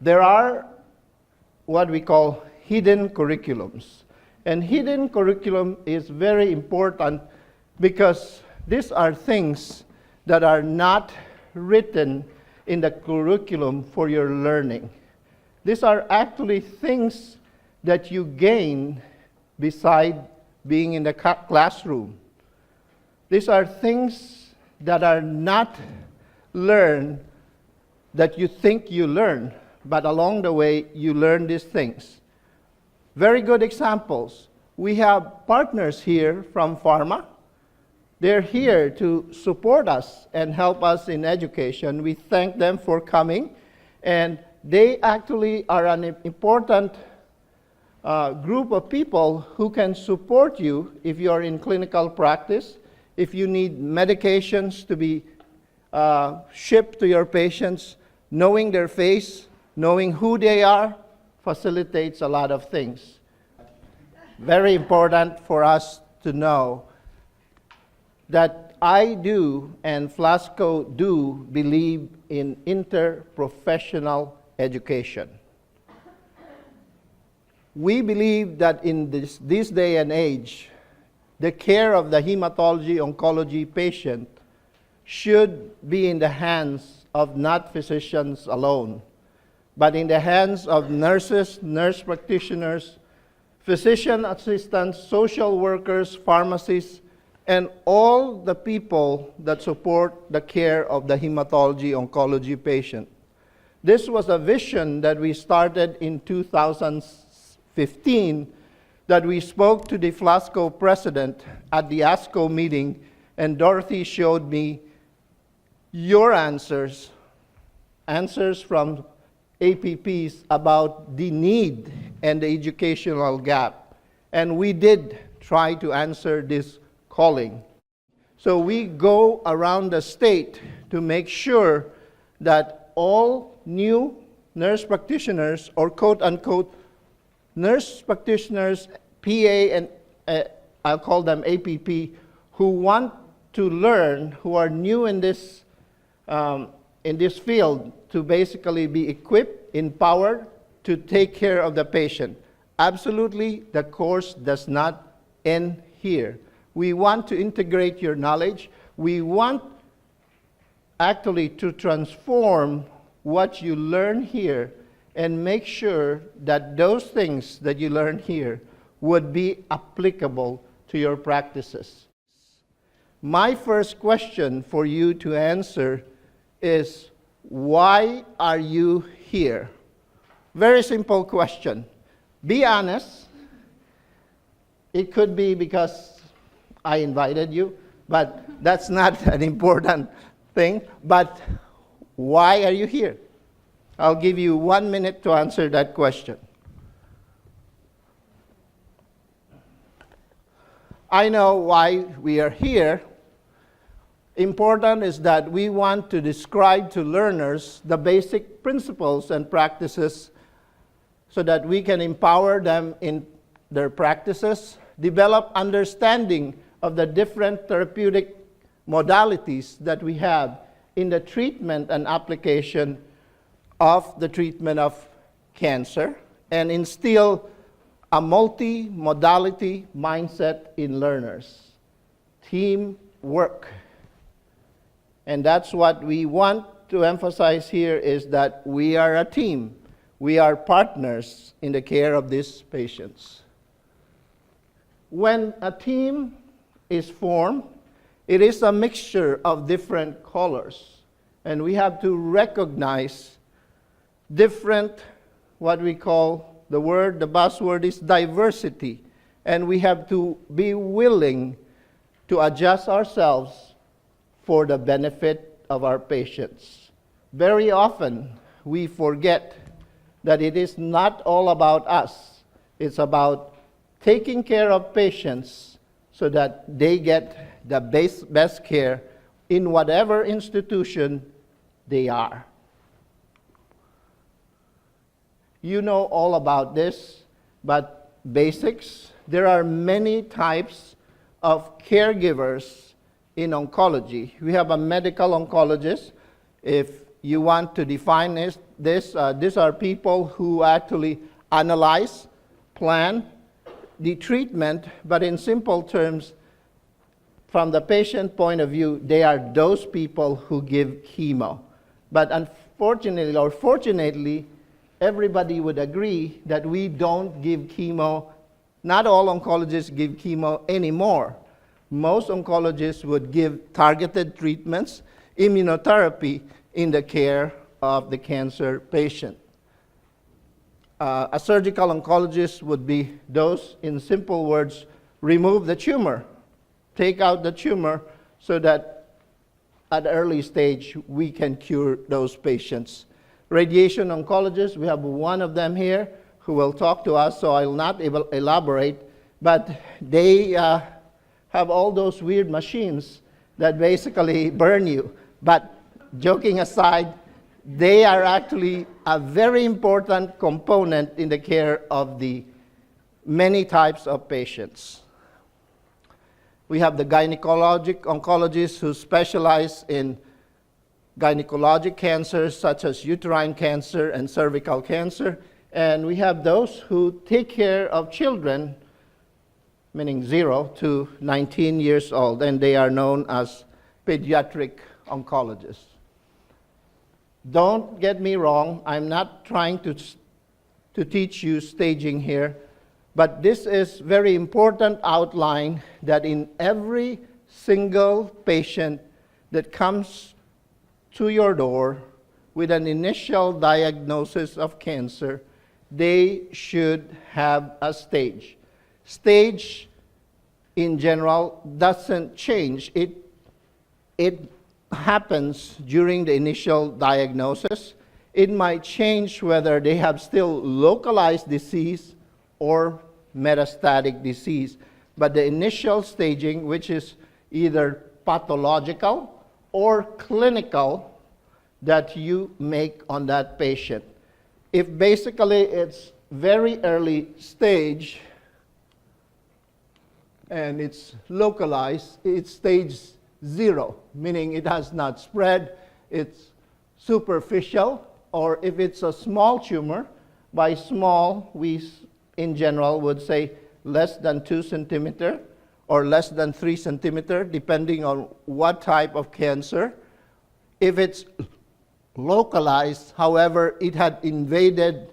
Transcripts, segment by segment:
there are what we call hidden curriculums. And hidden curriculum is very important because these are things that are not written in the curriculum for your learning. These are actually things that you gain beside being in the classroom. These are things that are not learned that you think you learn, but along the way you learn these things. Very good examples. We have partners here from pharma. They're here to support us and help us in education. We thank them for coming, and they actually are an important group of people who can support you if you're in clinical practice, if you need medications to be shipped to your patients. Knowing their face, knowing who they are, facilitates a lot of things. Very important for us to know that I do and FLASCO do believe in interprofessional education. We believe that in this day and age, the care of the hematology oncology patient should be in the hands of not physicians alone, but in the hands of nurses, nurse practitioners, physician assistants, social workers, pharmacists, and all the people that support the care of the hematology oncology patient. This was a vision that we started in 2015, that we spoke to the FLASCO president at the ASCO meeting, and Dorothy showed me your answers from APPs about the need and the educational gap. And we did try to answer this calling. So we go around the state to make sure that all new nurse practitioners, or quote-unquote nurse practitioners, PA, and I'll call them APP, who want to learn, who are new in this field, to basically be equipped, empowered to take care of the patient. Absolutely, the course does not end here. We want to integrate your knowledge. We want actually to transform what you learn here and make sure that those things that you learn here would be applicable to your practices. My first question for you to answer is, why are you here? Very simple question. Be honest. It could be because I invited you, but that's not an important thing. But why are you here? I'll give you 1 minute to answer that question. I know why we are here. Important is that we want to describe to learners the basic principles and practices so that we can empower them in their practices, develop understanding of the different therapeutic modalities that we have in the treatment and application of the treatment of cancer, and instill a multi-modality mindset in learners. Teamwork. And that's what we want to emphasize here, is that we are a team. We are partners in the care of these patients. When a team is formed, it is a mixture of different colors. And we have to recognize different, what we call, the buzzword is diversity. And we have to be willing to adjust ourselves for the benefit of our patients. Very often, we forget that it is not all about us. It's about taking care of patients so that they get the best care in whatever institution they are. You know all about this, but basics. There are many types of caregivers in oncology. We have a medical oncologist. If you want to define these are people who actually analyze, plan the treatment, but in simple terms, from the patient point of view, they are those people who give chemo. But unfortunately, or fortunately, everybody would agree that we don't give chemo. Not all oncologists give chemo anymore. Most oncologists would give targeted treatments, immunotherapy, in the care of the cancer patient. A surgical oncologist would be those, in simple words, remove the tumor, take out the tumor so that at an early stage we can cure those patients. Radiation oncologists, we have one of them here who will talk to us, so I'll not elaborate, but they have all those weird machines that basically burn you. But joking aside, they are actually a very important component in the care of the many types of patients. We have the gynecologic oncologists who specialize in gynecologic cancers such as uterine cancer and cervical cancer. And we have those who take care of children, meaning 0 to 19 years old, and they are known as pediatric oncologists. Don't get me wrong, I'm not trying to teach you staging here, but this is very important outline that in every single patient that comes to your door with an initial diagnosis of cancer, they should have a stage. Stage, in general, doesn't change. It happens during the initial diagnosis. It might change whether they have still localized disease or metastatic disease. But the initial staging, which is either pathological or clinical, that you make on that patient. If basically it's very early stage and it's localized, it's stage 0, meaning it has not spread, it's superficial, or if it's a small tumor, by small, we in general would say less than 2 centimeter or less than 3 centimeter, depending on what type of cancer. If it's localized, however, it had invaded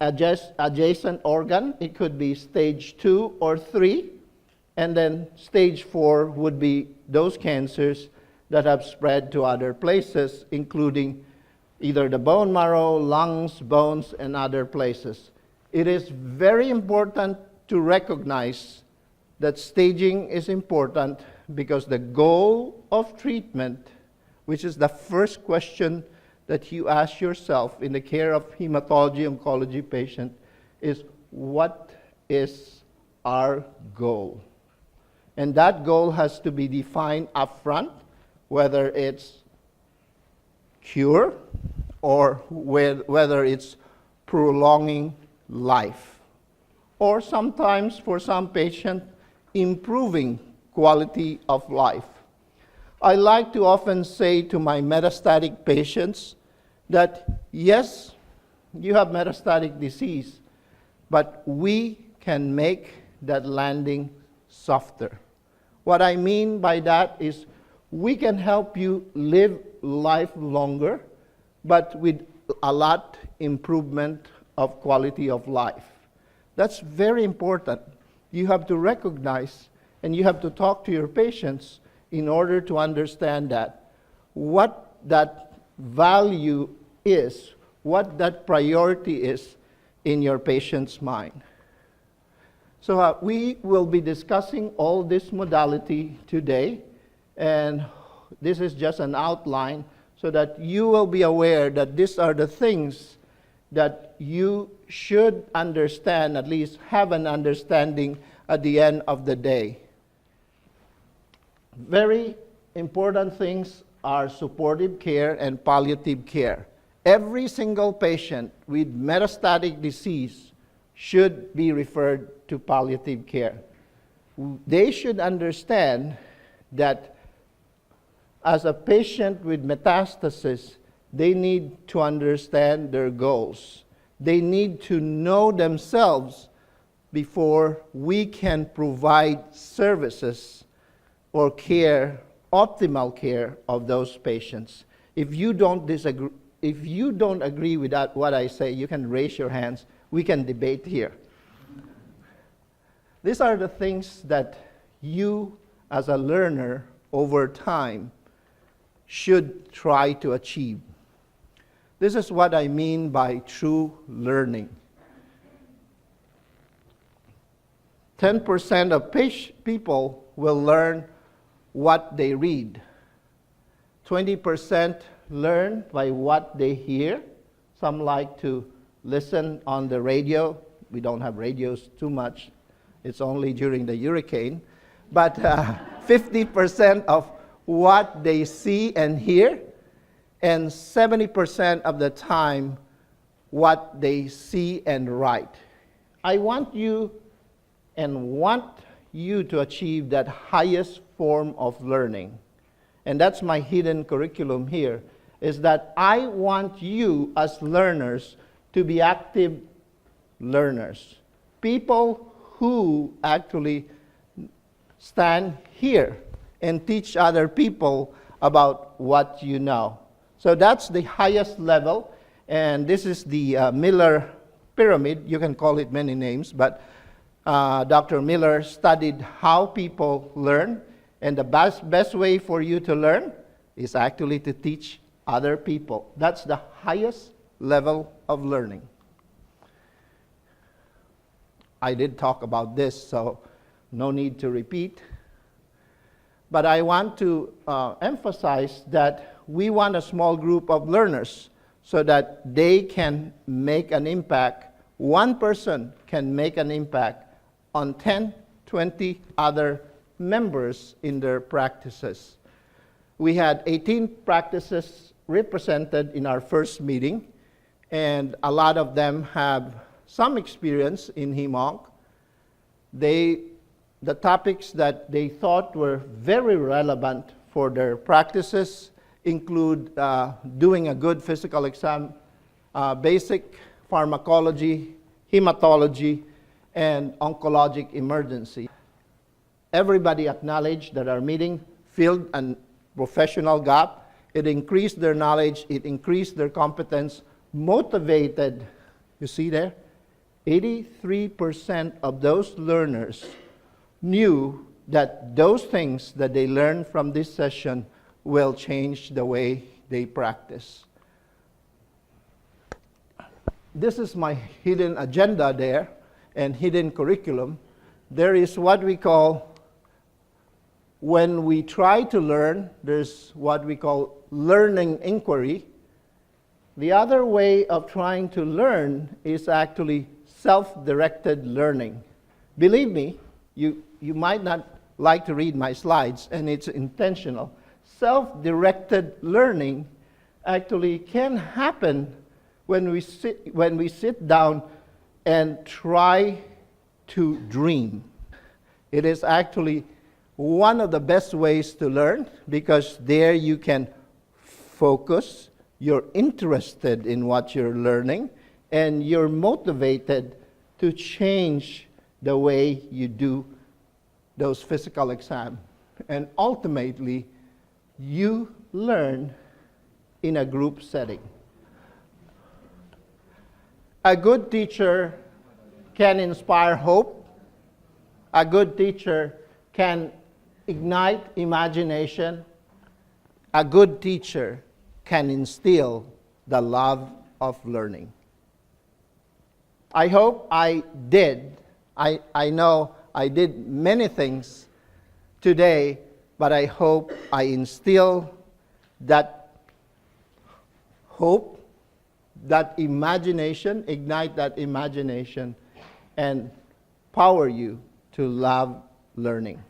adjacent organ, it could be stage 2 or 3, and then stage 4 would be those cancers that have spread to other places, including either the bone marrow, lungs, bones, and other places. It is very important to recognize that staging is important because the goal of treatment, which is the first question that you ask yourself in the care of hematology oncology patient, is what is our goal? And that goal has to be defined upfront, whether it's cure or whether it's prolonging life. Or sometimes, for some patients, improving quality of life. I like to often say to my metastatic patients that, yes, you have metastatic disease, but we can make that landing softer. What I mean by that is we can help you live life longer, but with a lot improvement of quality of life. That's very important. You have to recognize and you have to talk to your patients in order to understand that, what that value is, what that priority is in your patient's mind. So we will be discussing all this modality today, and this is just an outline so that you will be aware that these are the things that you should understand, at least have an understanding at the end of the day. Very important things are supportive care and palliative care. Every single patient with metastatic disease should be referred to palliative care. They should understand that as a patient with metastasis, They need to understand their goals. They need to know themselves before we can provide services or care, optimal care of those patients. If you don't agree with that, what I say, you can raise your hands. We can debate here. These are the things that you, as a learner, over time, should try to achieve. This is what I mean by true learning. 10% of people will learn what they read. 20% learn by what they hear. Some like to listen on the radio. We don't have radios too much. It's only during the hurricane. But 50% of what they see and hear, and 70% of the time what they see and write. I want you to achieve that highest form of learning. And that's my hidden curriculum here, is that I want you as learners to be active learners. People who actually stand here and teach other people about what you know. So that's the highest level, and this is the Miller pyramid. You can call it many names, but Dr. Miller studied how people learn, and the best way for you to learn is actually to teach other people. That's the highest level of learning. I did talk about this, so no need to repeat. But I want to emphasize that we want a small group of learners so that they can make an impact. One person can make an impact on 10, 20 other members in their practices. We had 18 practices represented in our first meeting, and a lot of them have some experience in HEMONC. The topics that they thought were very relevant for their practices include doing a good physical exam, basic pharmacology, hematology, and oncologic emergency. Everybody acknowledged that our meeting filled a professional gap. It increased their knowledge, it increased their competence, motivated. You see there? 83% of those learners knew that those things that they learned from this session will change the way they practice. This is my hidden agenda there and hidden curriculum. There is what we call, when we try to learn, there's what we call learning inquiry. The other way of trying to learn is actually self-directed learning. Believe me, you might not like to read my slides, and it's intentional. Self-directed learning actually can happen when we sit down and try to dream. It is actually one of the best ways to learn, because there you can focus, you're interested in what you're learning, and you're motivated to change the way you do those physical exams. And ultimately, you learn in a group setting. A good teacher can inspire hope. A good teacher can ignite imagination. A good teacher can instill the love of learning. I hope I did. I know I did many things today, but I hope I instill that hope, that imagination, ignite that imagination, and power you to love learning.